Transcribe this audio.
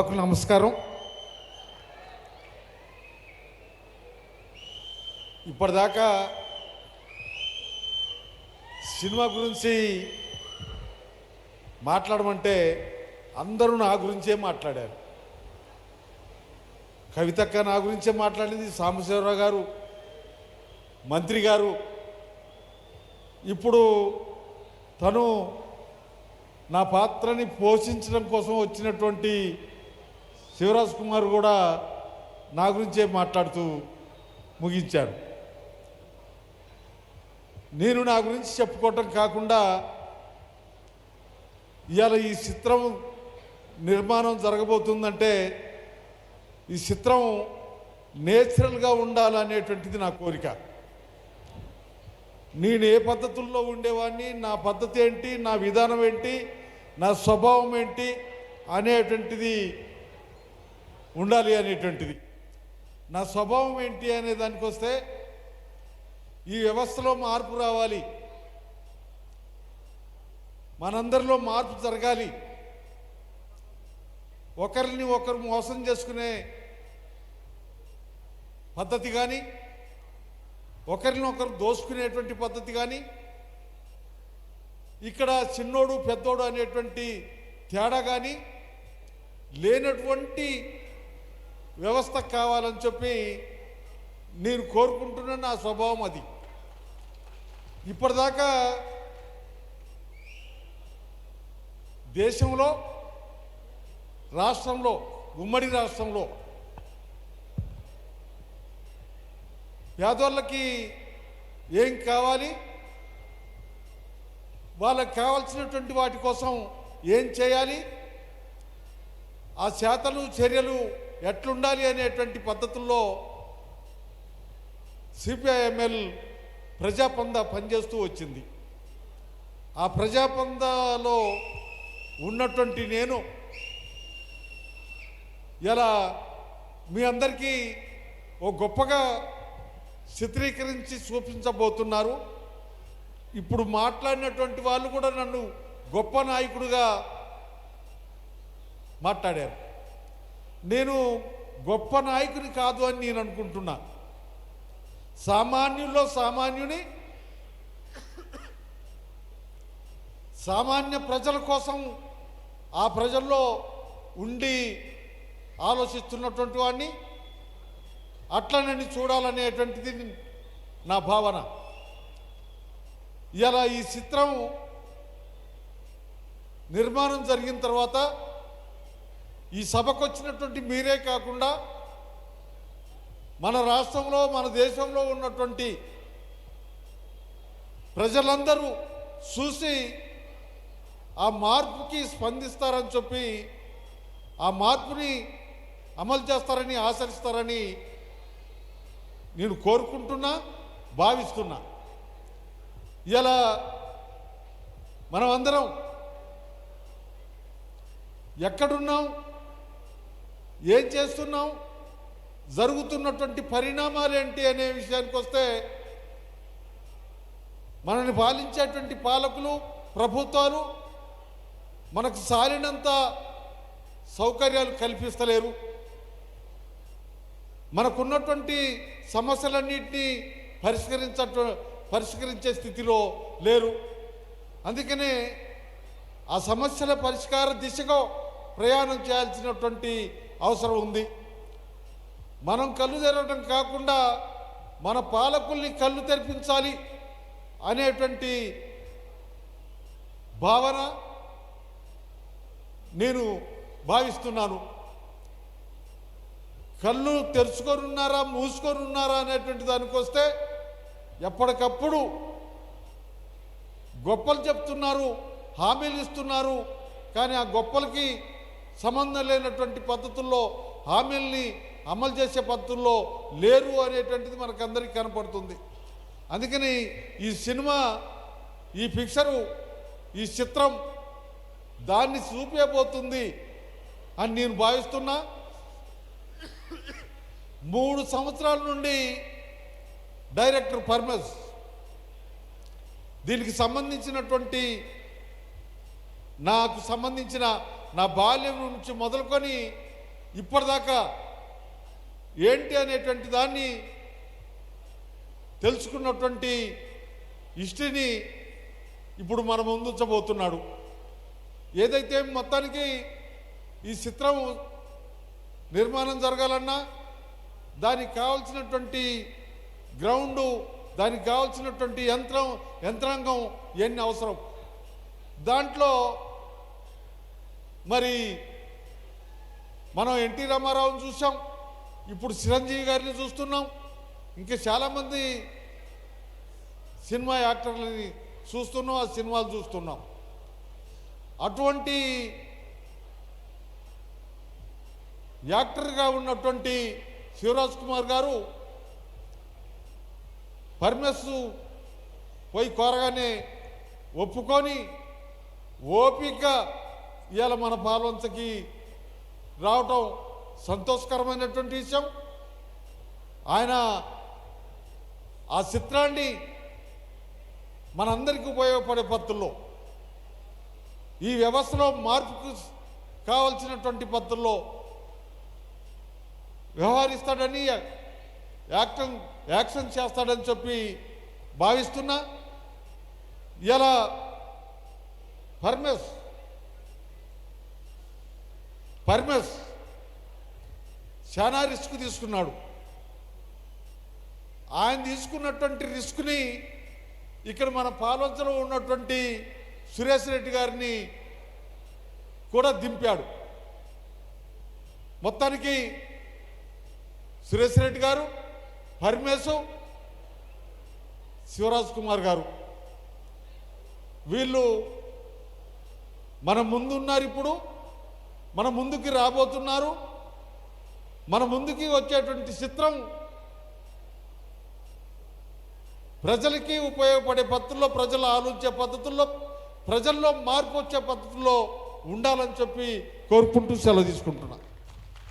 నమస్కారం. ఇప్పటిదాకా సినిమా గురించి మాట్లాడమంటే అందరూ నా గురించే మాట్లాడారు. కవితక్క నా గురించే మాట్లాడింది, సాంబశివరావు గారు, మంత్రి గారు. ఇప్పుడు తను నా పాత్రని పోషించడం కోసం వచ్చినటువంటి శివరాజ్ కుమార్ కూడా నా గురించే మాట్లాడుతూ ముగించారు. నేను నా గురించి చెప్పుకోవటం కాకుండా ఇవాళ ఈ చిత్రం నిర్మాణం జరగబోతుందంటే ఈ చిత్రం నేచురల్గా ఉండాలనేటువంటిది నా కోరిక. నేను ఏ పద్ధతుల్లో ఉండేవాడిని, నా పద్ధతి ఏంటి, నా విధానం ఏంటి, నా స్వభావం ఏంటి అనేటువంటిది ఉండాలి అనేటువంటిది. నా స్వభావం ఏంటి అనే దానికి వస్తే ఈ వ్యవస్థలో మార్పు రావాలి, మనందరిలో మార్పు జరగాలి. ఒకరిని ఒకరు మోసం చేసుకునే పద్ధతి కానీ, ఒకరిని ఒకరు దోసుకునేటువంటి పద్ధతి కానీ, ఇక్కడ చిన్నోడు పెద్దోడు అనేటువంటి తేడా కానీ లేనటువంటి వ్యవస్థ కావాలని చెప్పి నేను కోరుకుంటున్న నా స్వభావం అది. ఇప్పటిదాకా దేశంలో, రాష్ట్రంలో, ఉమ్మడి రాష్ట్రంలో పేదోళ్ళకి ఏం కావాలి, వాళ్ళకి కావాల్సినటువంటి వాటి కోసం ఏం చేయాలి, ఆ చేతలు చర్యలు ఎట్లుండాలి అనేటువంటి పద్ధతుల్లో సిపిఐఎంఎల్ ప్రజాపంద పనిచేస్తూ వచ్చింది. ఆ ప్రజాపందలో ఉన్నటువంటి నేను ఇలా మీ అందరికీ ఓ గొప్పగా చిత్రీకరించి చూపించబోతున్నారు. ఇప్పుడు మాట్లాడినటువంటి వాళ్ళు కూడా నన్ను గొప్ప నాయకుడిగా మాట్లాడారు. నేను గొప్ప నాయకుని కాదు అని నేను అనుకుంటున్నా. సామాన్యుల్లో సామాన్యుని, సామాన్య ప్రజల కోసం ఆ ప్రజల్లో ఉండి ఆలోచిస్తున్నటువంటి వాడిని, అట్లా నన్ను చూడాలనేటువంటిది నా భావన. ఇలా ఈ చిత్రం నిర్మాణం జరిగిన తర్వాత ఈ సభకు వచ్చినటువంటి మీరే కాకుండా మన రాష్ట్రంలో, మన దేశంలో ఉన్నటువంటి ప్రజలందరూ చూసి ఆ మార్పుకి స్పందిస్తారని చెప్పి, ఆ మార్పుని అమలు చేస్తారని ఆశిస్తారని నేను కోరుకుంటున్నా, భావిస్తున్నా. ఇలా మనం అందరం ఎక్కడున్నాం, ఏం చేస్తున్నాం, జరుగుతున్నటువంటి పరిణామాలు ఏంటి అనే విషయానికి వస్తే మనల్ని పాలించేటువంటి పాలకులు, ప్రభుత్వాలు మనకు సాలినంత సౌకర్యాలు కల్పిస్తలేరు. మనకున్నటువంటి సమస్యలన్నింటినీ పరిష్కరించే స్థితిలో లేరు. అందుకనే ఆ సమస్యల పరిష్కార దిశగా ప్రయాణం చేయాల్సినటువంటి అవసరం ఉంది. మనం కళ్ళు తెరవడం కాకుండా మన పాలకుల్ని కళ్ళు తెరిపించాలి అనేటువంటి భావన నేను భావిస్తున్నాను. కళ్ళు తెరుచుకొని ఉన్నారా, మూసుకొని ఉన్నారా అనేటువంటి దానికి వస్తే ఎప్పటికప్పుడు గొప్పలు చెప్తున్నారు, హామీలు ఇస్తున్నారు. కానీ ఆ గొప్పలకి సంబంధం లేనటువంటి పద్ధతుల్లో, హామీల్ని అమలు చేసే పద్ధతుల్లో లేరు అనేటువంటిది మనకందరికీ కనపడుతుంది. అందుకని ఈ సినిమా, ఈ పిక్చరు, ఈ చిత్రం దాన్ని చూపేబోతుంది అని నేను భావిస్తున్నా. 3 సంవత్సరాల నుండి డైరెక్టర్ పర్మస్ దీనికి సంబంధించినటువంటి నాకు సంబంధించిన నా బాల్యం నుంచి మొదలుకొని ఇప్పటిదాకా ఏంటి అనేటువంటి దాన్ని తెలుసుకున్నటువంటి హిస్టరీని ఇప్పుడు మన ముందుంచబోతున్నాడు. ఏదైతే మొత్తానికి ఈ చిత్రం నిర్మాణం జరగాలన్నా దానికి కావాల్సినటువంటి గ్రౌండు, దానికి కావాల్సినటువంటి యంత్రాంగం ఎన్ని అవసరం. దాంట్లో మరి మనం ఎన్టీ రామారావుని చూసాం, ఇప్పుడు చిరంజీవి గారిని చూస్తున్నాం, ఇంకా చాలామంది సినిమా యాక్టర్లని చూస్తున్నాం, ఆ సినిమాలు చూస్తున్నాం. అటువంటి యాక్టర్గా ఉన్నటువంటి శివరాజ్ కుమార్ గారు పర్మిస్ పోయి కోరగానే ఒప్పుకొని ఓపిక ఇవాళ మన పాల్వంచకి రావటం సంతోషకరమైనటువంటి విషయం. ఆయన ఆ చిత్రాన్ని మనందరికీ ఉపయోగపడే పద్ధతుల్లో, ఈ వ్యవస్థలో మార్పుకు కావాల్సినటువంటి పద్ధతుల్లో వ్యవహరిస్తాడని, యాక్షన్ చేస్తాడని చెప్పి భావిస్తున్నా. ఇలా పర్మిస్ చాలా రిస్క్ తీసుకున్నాడు. ఆయన తీసుకున్నటువంటి రిస్క్ని ఇక్కడ మన పాల్వంచలో ఉన్నటువంటి సురేష్ రెడ్డి గారిని కూడా దింపాడు. మొత్తానికి సురేష్ రెడ్డి గారు, పరమేశు, శివరాజ్ కుమార్ గారు వీళ్ళు మన ముందున్నారు, ఇప్పుడు మన ముందుకి రాబోతున్నారు. మన ముందుకి వచ్చేటువంటి చిత్రం ప్రజలకి ఉపయోగపడే పద్ధతుల్లో, ప్రజలు ఆలోచించే పద్ధతుల్లో, ప్రజల్లో మార్పు వచ్చే పద్ధతుల్లో ఉండాలని చెప్పి కోరుకుంటూ సెలవు తీసుకుంటున్నా.